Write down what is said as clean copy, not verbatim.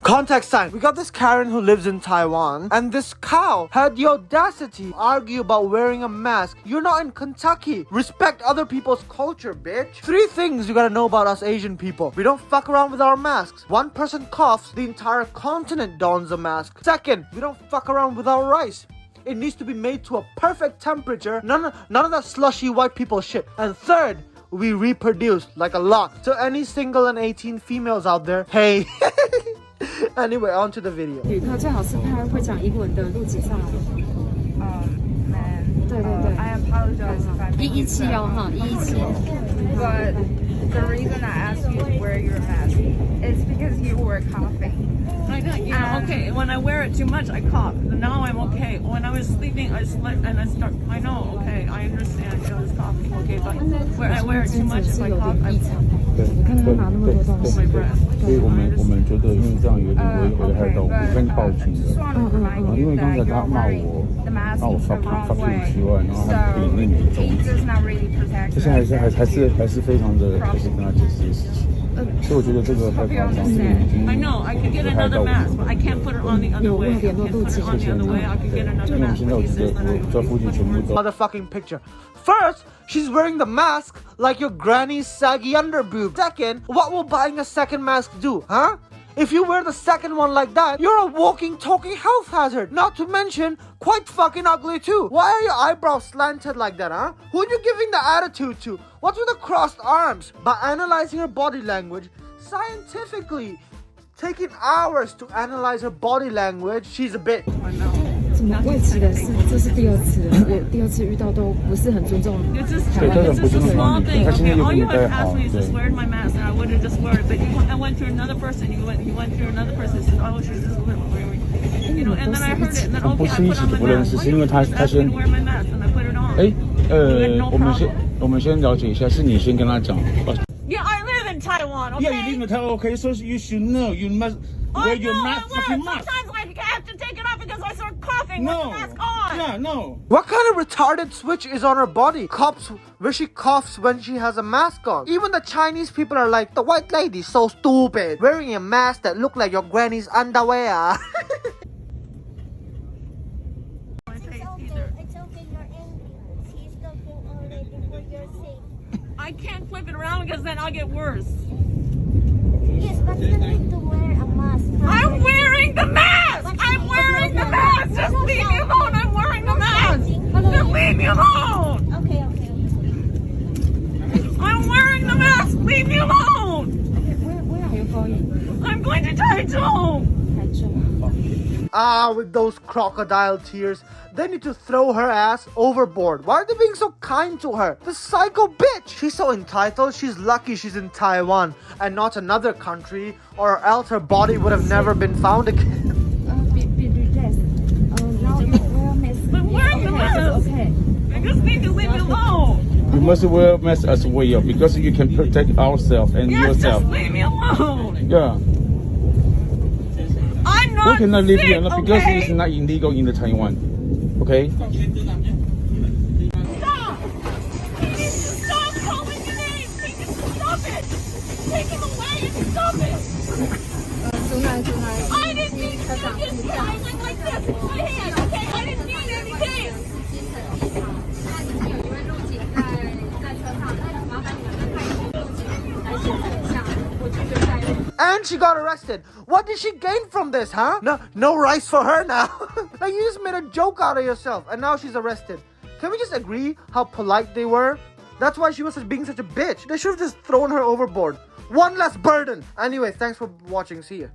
Context time. We got this Karen who lives in Taiwan, and this cow had the audacity to argue about wearing a mask. You're not in Kentucky. Respect other people's culture, bitch. 3 things you gotta know about us Asian people. We don't fuck around with our masks. One person coughs, the entire continent dons a mask. Second, we don't fuck around with our rice. It needs to be made to a perfect temperature. None of that slushy white people shit. And third, we reproduce like a lot. So any single and 18 females out there, hey. Anyway, on to the video. 他最好是他会讲英文的录几上来。对对对。I apologize if I 117哦哈117。But the reason I asked you to wear your mask is because you were coughing. I know, yeah, okay. When I wear it too much, I cough. Now I'm okay. When I was sleeping, I slept and I start. I know, okay, I understand. I was coughing, okay, but when I wear it too much, if I cough, I'm. 你看他拿那么多东西。所以我们觉得，因为这样有点危害到，我们跟报警的。因为刚才他骂我发脾气外，然后他比那女重，这现在还是非常的，就是跟他解释的事情。所以我觉得这个太夸张了。I know, I could get another mask, but I can't put it on the other way. I can't put it on the other way. I could get another mask. 现在我觉得我在附近全部都。 Motherfucking picture. First, she's wearing the mask like your granny's saggy underboob. Second, what will buying a second mask do, huh? If you wear the second one like that, you're a walking, talking health hazard. Not to mention, quite fucking ugly too. Why are your eyebrows slanted like that, huh? Who are you giving the attitude to? What's with the crossed arms? By analyzing her body language, scientifically, taking hours to analyze her body language, she's a bitch. 怎么外籍的是，这是第2次了，我第2次遇到都不是很尊重台湾人。It's just a small thing. Okay, all you had to ask me is just wear my mask, and I would have just worn it. But I went to another person. You went to another person. Said, oh, she's just wearing. You know, and then I heard it, and then okay, I put on my mask. Well, you asked me to wear my mask, and I put it on. 我们先了解一下，是你先跟他讲。Yeah, I live in Taiwan. Okay. Yeah, you live in Taiwan. Okay, so you should know. You must wear your mask. Fucking mask. Sometimes I have to take it off because I start coughing with No. the mask on. Yeah, no. What kind of retarded switch is on her body? Coughs where she coughs when she has a mask on. Even the Chinese people are like, the white lady's so stupid, wearing a mask that look like your granny's underwear. It's okay, you're angry. She's talking already for your sake. I can't flip it around because then I'll get worse. Yes, but you need to wear a mask. I'm wearing the mask! I'm wearing the mask! Just leave me alone! I'm wearing the mask! Just leave me alone! Okay. I'm wearing the mask! Leave me alone! Where are you going? I'm going to Taichung! Ah, with those crocodile tears. They need to throw her ass overboard. Why are they being so kind to her? The psycho bitch! She's so entitled. She's lucky she's in Taiwan and not another country, or else her body would have never been found again. Be relaxed. Now you wear a mask. I'm wearing the mask! Okay. I just need to leave me alone! You must wear a mask as well because you can protect ourselves and Yes, yourself. just leave me alone! Yeah. I'm not We cannot live here sick, because okay? it's not illegal in the Taiwan. Okay? Stop! Stop calling your name! Take it, stop it! Take him away and stop it! I didn't mean to do this! I went like this with my hand, okay? I didn't mean anything! And she got arrested. What did she gain from this, huh? No rice for her now. Like, you just made a joke out of yourself and now she's arrested. Can we just agree how polite they were? That's why she was being such a bitch. They should have just thrown her overboard. One less burden. Anyway, thanks for watching. See ya.